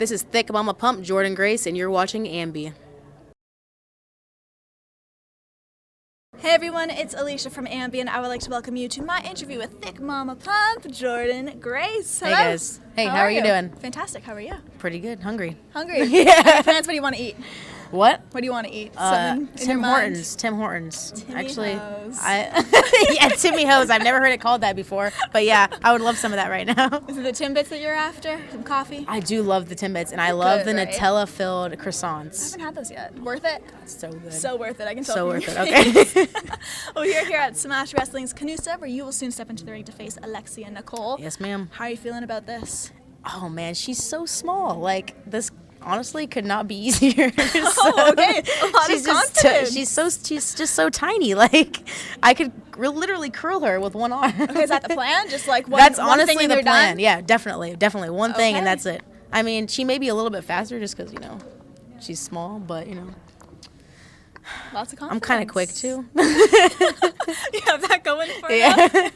This is Thick Mama Pump, Jordynne Grace, and you're watching AMBY. Hey everyone, it's Alicia from AMBY, and I would like to welcome you to my interview with Thick Mama Pump, Jordynne Grace. Hello. Hey guys. Hey, how are you doing? Fantastic. How are you? Pretty good. Hungry. Hungry? Yeah. Plans, what do you want to eat? What? What do you want to eat? Something in your Tim mind? Hortons. Tim Hortons. Timmy Actually, Ho's. yeah, Timmy Ho's. I've never heard it called that before, but yeah, I would love some of that right now. Is it the Timbits that you're after? Some coffee? I do love the Timbits, and I love the right? Nutella-filled I croissants. haven't had those yet. Worth it? So good. So worth it. I can tell So from worth your it. face. Okay. Well, we're here at Smash Wrestling's CANUSA, where you will soon step into the ring to face Alexia and Nicole. Yes, ma'am. How are you feeling about this? Oh man, she's so small. Like this. Honestly, could not be easier. Oh, okay. A lot of confidence. She's just so tiny. Like I could literally curl her with one arm. Okay, is that the plan? Just like one, That's one honestly thing and the you're plan. done? Yeah, definitely one thing, and Okay. that's it. I mean, she may be a little bit faster just because she's small, but Lots of confidence. I'm kind of quick too. You have that going for Yeah. you.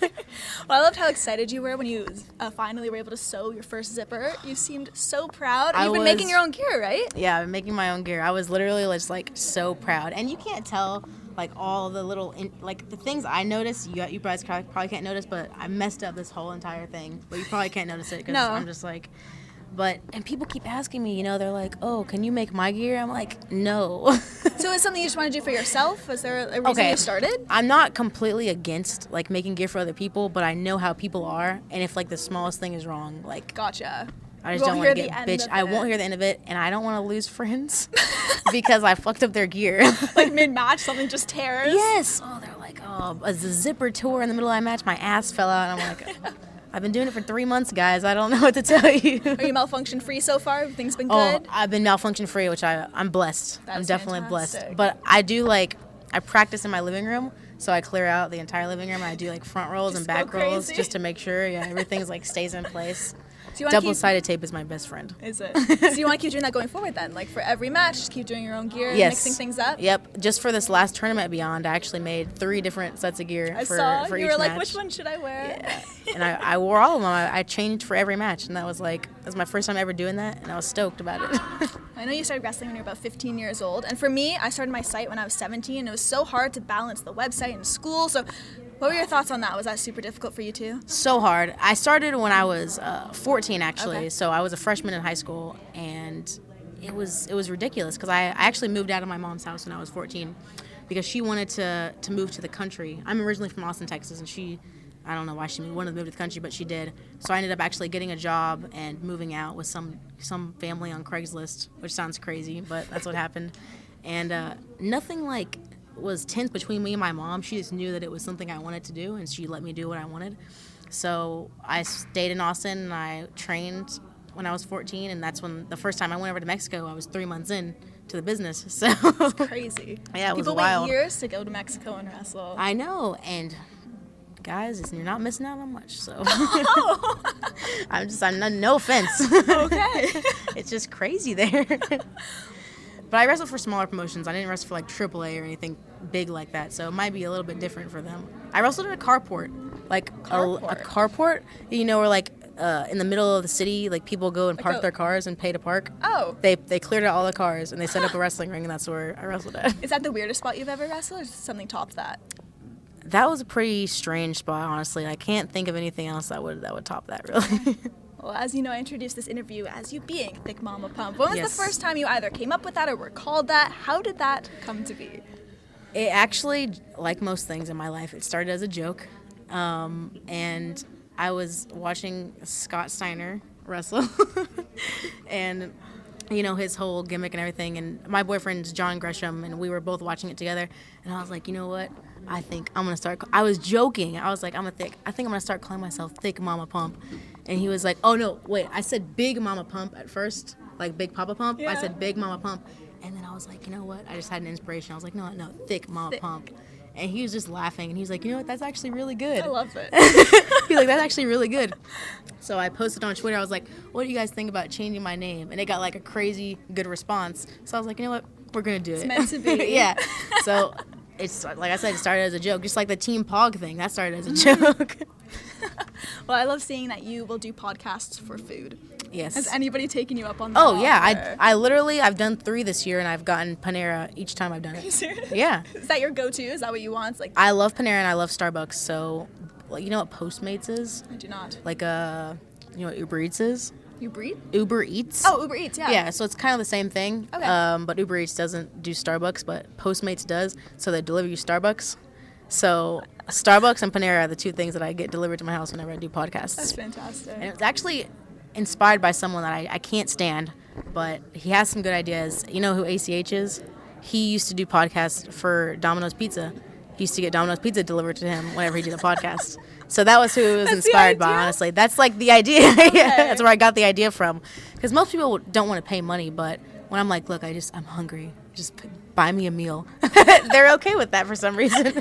Well, I loved how excited you were when you finally were able to sew your first zipper. You seemed so proud. You've been making your own gear, right? Yeah, I'm making my own gear. I was literally just like so proud, and you can't tell like all the little the things I noticed. You guys probably can't notice, but I messed up this whole entire thing. But you probably can't notice it because No. I'm just like. And people keep asking me, they're like, oh, can you make my gear? I'm like, no. So it's something you just want to do for yourself? Was there a reason you started? I'm not completely against like making gear for other people, but I know how people are, and if like the smallest thing is wrong, like Gotcha. I just don't want to get bitch. I won't hear the end of it, and I don't want to lose friends because I fucked up their gear. Like mid-match, something just tears? Yes. Oh, they're like, oh, a zipper tore in the middle of my match, my ass fell out, and I'm like. I've been doing it for 3 months, guys. I don't know what to tell you. Are you malfunction-free so far? Things been Oh, good? I've been malfunction-free, which I'm blessed. I'm definitely fantastic. blessed. But I do I practice in my living room, so I clear out the entire living room. And I do like front rolls and back rolls just to make sure, everything's like stays in place. So Double-sided tape is my best friend. Is it? So you want to keep doing that going forward then? Like for every match, just keep doing your own gear, mixing things up? Yep. Just for this last tournament Beyond, I actually made 3 different sets of gear for each match. You were like, which one should I wear? Yeah. And I wore all of them. I changed for every match, and that was my first time ever doing that, and I was stoked about it. I know you started wrestling when you were about 15 years old, and for me, I started my site when I was 17, and it was so hard to balance the website and school, so what were your thoughts on that? Was that super difficult for you too? So hard. I started when I was 14, actually. Okay. So I was a freshman in high school, and it was ridiculous because I actually moved out of my mom's house when I was 14 because she wanted to move to the country. I'm originally from Austin, Texas, and I don't know why she wanted to move to the country, but she did. So I ended up actually getting a job and moving out with some family on Craigslist, which sounds crazy, but that's what happened. And nothing was tense between me and my mom. She just knew that it was something I wanted to do, and she let me do what I wanted. So I stayed in Austin, and I trained when I was 14, and that's when the first time I went over to Mexico. I was 3 months in to the business. So it's crazy. Yeah, it was People wild. wait years to go to Mexico and wrestle. I know, and guys, you're not missing out on much. So I'm no offense. Okay. It's just crazy there. But I wrestled for smaller promotions. I didn't wrestle for AAA or anything big like that, so it might be a little bit different for them. I wrestled at a carport, a carport. Where in the middle of the city, people go and park their cars and pay to park. Oh. They cleared out all the cars and they set up a wrestling ring, and that's where I wrestled at. Is that the weirdest spot you've ever wrestled, or something topped that? That was a pretty strange spot, honestly. I can't think of anything else that would top that, really. Well, as you know, I introduced this interview as you being Thick Mama Pump. When was Yes. the first time you either came up with that or were called that? How did that come to be? It actually, like most things in my life, it started as a joke. And I was watching Scott Steiner wrestle. And, his whole gimmick and everything. And my boyfriend's John Gresham, and we were both watching it together. And I was like, you know what? I think I'm going to start. I was joking. I was like, I think I'm going to start calling myself Thick Mama Pump. And he was like, oh, no, wait. I said Big Mama Pump at first, like Big Papa Pump. Yeah. I said Big Mama Pump. And then I was like, you know what? I just had an inspiration. I was like, no, Thick Mama Pump. And he was just laughing. And he was like, you know what? That's actually really good. I love it. He's like, that's actually really good. So I posted on Twitter. I was like, what do you guys think about changing my name? And it got a crazy good response. So I was like, you know what? We're going to do it. It's meant to be. Yeah. So it's, like I said, it started as a joke. Just like the Team PAWG thing. That started as a joke. Well, I love seeing that you will do podcasts for food. Yes. Has anybody taken you up on that? Oh, yeah. offer? I've done 3 this year, and I've gotten Panera each time I've done Are you it. serious? Yeah. Is that your go-to? Is that what you want? It's like, I love Panera, and I love Starbucks. So, like, you know what Postmates is? I do not. Like, you know what Uber Eats is? You breed? Uber Eats. Oh, Uber Eats, yeah. Yeah, so it's kind of the same thing. Okay. But Uber Eats doesn't do Starbucks, but Postmates does. So they deliver you Starbucks. So Starbucks and Panera are the 2 things that I get delivered to my house whenever I do podcasts. That's fantastic. And it's actually inspired by someone that I can't stand, but he has some good ideas. You know who ACH is? He used to do podcasts for Domino's Pizza. He used to get Domino's Pizza delivered to him whenever he did a podcast. So that was who it was That's inspired the by, idea? honestly. That's like the idea. Yeah, Okay. that's where I got the idea from. Because most people don't want to pay money, but when I'm like, look, I'm hungry. Just buy me a meal. They're okay with that for some reason.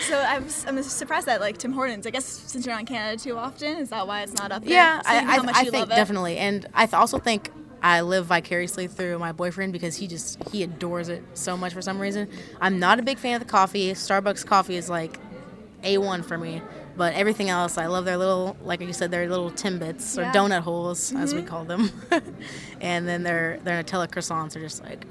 So I'm surprised that like Tim Hortons, I guess since you're on Canada too often, is that why it's not up there? Yeah, Seeing how much I you think love it? definitely. And I also think I live vicariously through my boyfriend because he adores it so much for some reason. I'm not a big fan of the coffee. Starbucks coffee is like A1 for me. But everything else, I love their little, like you said, their little Timbits or Yeah. donut holes, as we call them. And then their Nutella croissants are just like,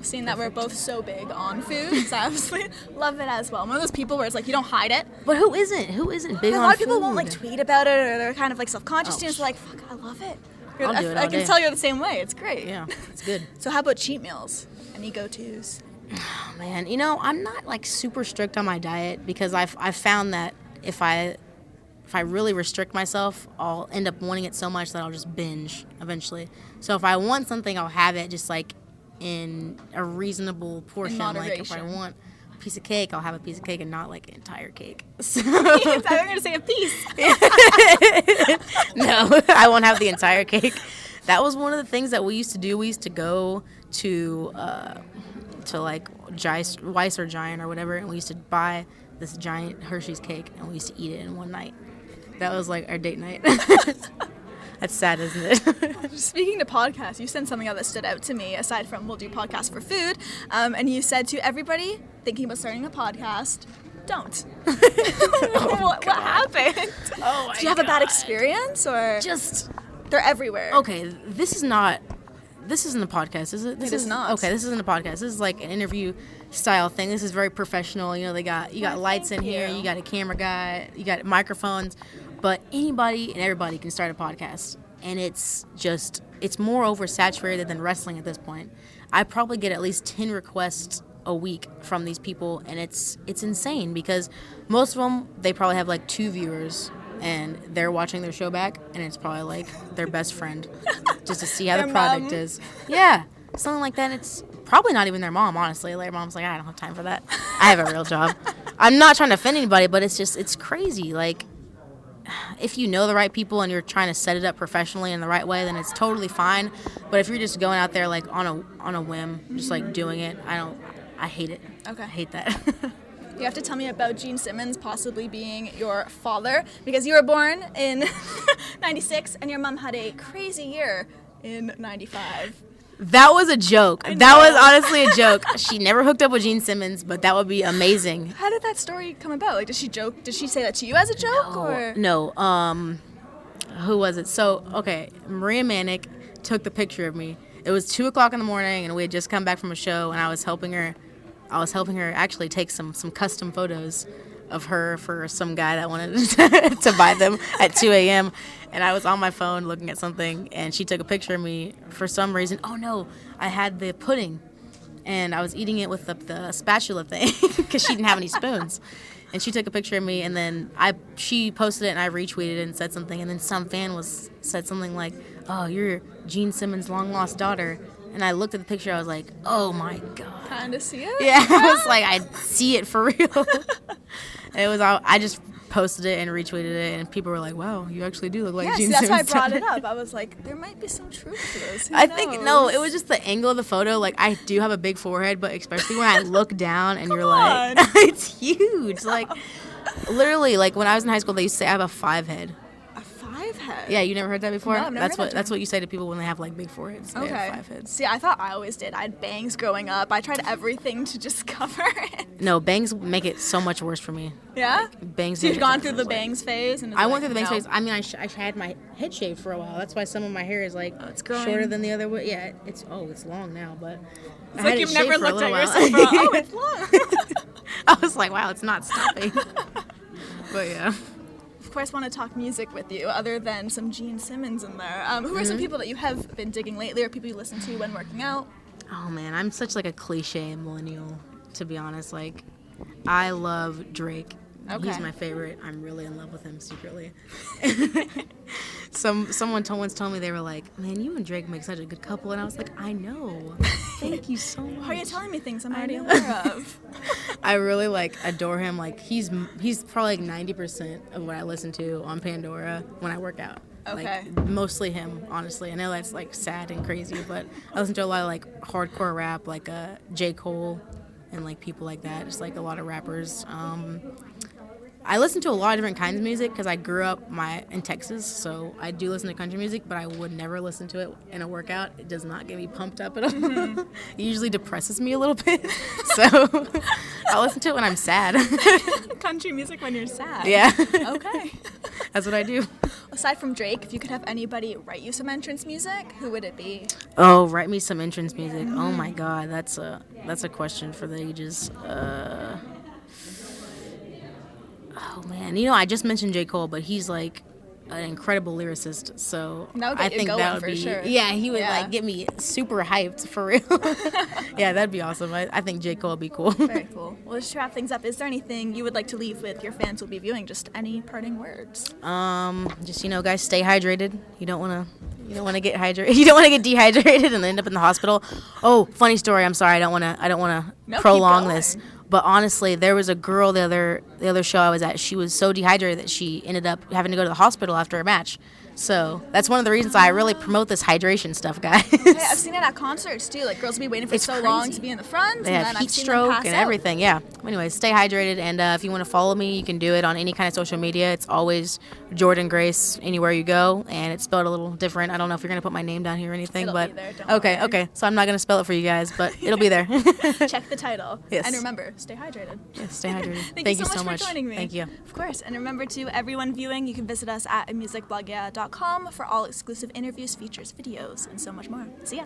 Seeing that we're both so big on food, so I absolutely love it as well. I'm one of those people where it's like you don't hide it. but who isn't? Who isn't big A on lot of people food? won't like tweet about it, or they're kind of like self-conscious Oh, to it. So like, fuck, I love it. I'll do it I all can day. tell you're the same way. It's great. Yeah, it's good. So how about cheat meals? Any go-tos? Oh, man, you know, I'm not like super strict on my diet because I've found that if I really restrict myself, I'll end up wanting it so much that I'll just binge eventually. So if I want something, I'll have it just like in a reasonable portion. Like if I moderation. want a piece of cake, I'll have a piece of cake and not like an entire cake. So, I'm going to say a piece. no, I won't have the entire cake. That was one of the things that we used to do. We used to go to like Weiss or Giant or whatever, and we used to buy this giant Hershey's cake, and we used to eat it in one night. That was like our date night. That's sad, isn't it? Speaking to podcasts, you sent something out that stood out to me, aside from we'll do podcasts for food, and you said to everybody thinking about starting a podcast, don't. What happened? Oh my Did you have a bad experience, or Just they're everywhere? okay. This isn't a podcast, is it? This It is not. Okay, this isn't a podcast. This is like an interview style thing. This is very professional. You know, you got Well, lights in thank here. you. You got a camera guy. You got microphones. But anybody and everybody can start a podcast, and it's more oversaturated than wrestling at this point. I probably get at least 10 requests a week from these people, and it's insane because most of them, they probably have like 2 viewers, and they're watching their show back, and it's probably like their best friend just to see how Their the product mom. is. Yeah, something like that. And it's probably not even their mom, honestly. Their mom's like, I don't have time for that. I have a real job. I'm not trying to offend anybody, but it's crazy. Like, if you know the right people and you're trying to set it up professionally in the right way, then it's totally fine. But if you're just going out there like on a whim, just like doing it, I hate it. Okay. I hate that. You have to tell me about Gene Simmons possibly being your father, because you were born in 96 and your mom had a crazy year in 95. That was a joke. I That was know. honestly a joke. She never hooked up with Gene Simmons, but that would be amazing. How did that story come about? Like, did she joke? Did she say that to you as a joke, or? No. Who was it? So, okay, Maria Manick took the picture of me. It was 2:00 in the morning, and we had just come back from a show, and I was helping her actually take some custom photos of her for some guy that wanted to buy them at 2 a.m. And I was on my phone looking at something, and she took a picture of me for some reason. Oh no, I had the pudding, and I was eating it with the spatula thing because she didn't have any spoons. And she took a picture of me, and then she posted it, and I retweeted it and said something, and then some fan said something like, "Oh, you're Gene Simmons' long lost daughter." And I looked at the picture, I was like, "Oh my god." Kind of see it? Yeah, I was like, I see it for real. And it was I just posted it and retweeted it, and people were like, "Wow, you actually do look like Yeah, Gene see, that's why I Simmons." brought it up. I was like, there might be some truth to this. Who I think no, knows? it was just the angle of the photo. Like, I do have a big forehead, but especially when I look down and you're on. like, it's huge. Like, literally, like when I was in high school, they used to say I have a 5 head. A 5 head. head. Yeah, you never heard that before? No, I've never heard that That's term. what you say to people when they have like big foreheads. They have 5 heads. See, I thought I always did. I had bangs growing up. I tried everything to just cover it. No, bangs make it so much worse for me. Yeah? Bangs. So you've make it gone so through much the worse. bangs phase? And it's I like, went through the bangs no. phase. I mean, I had my head shaved for a while. That's why some of my hair is like it's growing. shorter than the other way. Yeah, it's long now, but It's I like had you've it never shaved for a looked at little yourself while. for, oh, it's long. I was like, wow, it's not stopping. But yeah. Of course, want to talk music with you, other than some Gene Simmons in there. Who are some people that you have been digging lately, or people you listen to when working out? Oh man, I'm such like a cliche millennial, to be honest. Like, I love Drake. Okay. He's my favorite. I'm really in love with him secretly. Someone once told me, they were like, man, you and Drake make such a good couple, and I was like, I know. Thank you so much. How are you telling me things I'm already aware of? I really like adore him. Like, he's probably like 90% of what I listen to on Pandora when I work out. Okay. Like, mostly him, honestly. I know that's like sad and crazy, but I listen to a lot of like hardcore rap, like J. Cole and like people like that. Just like a lot of rappers. I listen to a lot of different kinds of music because I grew up in Texas, so I do listen to country music, but I would never listen to it in a workout. It does not get me pumped up at all. Mm-hmm. It usually depresses me a little bit, so I listen to it when I'm sad. Country music when you're sad. Yeah. Okay. That's what I do. Aside from Drake, if you could have anybody write you some entrance music, who would it be? Oh, write me some entrance music. Oh my God, that's a question for the ages. Oh man, I just mentioned J. Cole, but he's like an incredible lyricist, so That would get I you think going that would for be sure. yeah, he would Yeah. like get me super hyped for real. Yeah, that'd be awesome. I think J. Cole would be cool. Very cool. Well, just to wrap things up, is there anything you would like to leave with your fans who will be viewing? Just any parting words? Just guys, stay hydrated. You don't want to get hydrated. You don't want to get dehydrated and end up in the hospital. Oh, funny story. I'm sorry. I don't want to No, keep prolong going. this. But honestly, there was a girl the other show I was at. She was so dehydrated that she ended up having to go to the hospital after a match. So that's one of the reasons I really promote this hydration stuff, guys. Yeah, I've seen it at concerts too. Like girls will be waiting for It's so long crazy. to be in the front, They and have then heat I've seen them stroke pass and out. everything. Yeah. Anyways, stay hydrated, and if you want to follow me, you can do it on any kind of social media. It's always Jordynne Grace anywhere you go, and it's spelled a little different. I don't know if you're gonna put my name down here or anything, It'll but be there, don't okay, worry. okay. So I'm not gonna spell it for you guys, but it'll be there. Check the title. Yes. And remember, stay hydrated. Yes, stay hydrated. Thank you so much much for joining me. Thank you. Of course. And remember, to everyone viewing, you can visit us at musicblogya.com for all exclusive interviews, features, videos, and so much more. See ya.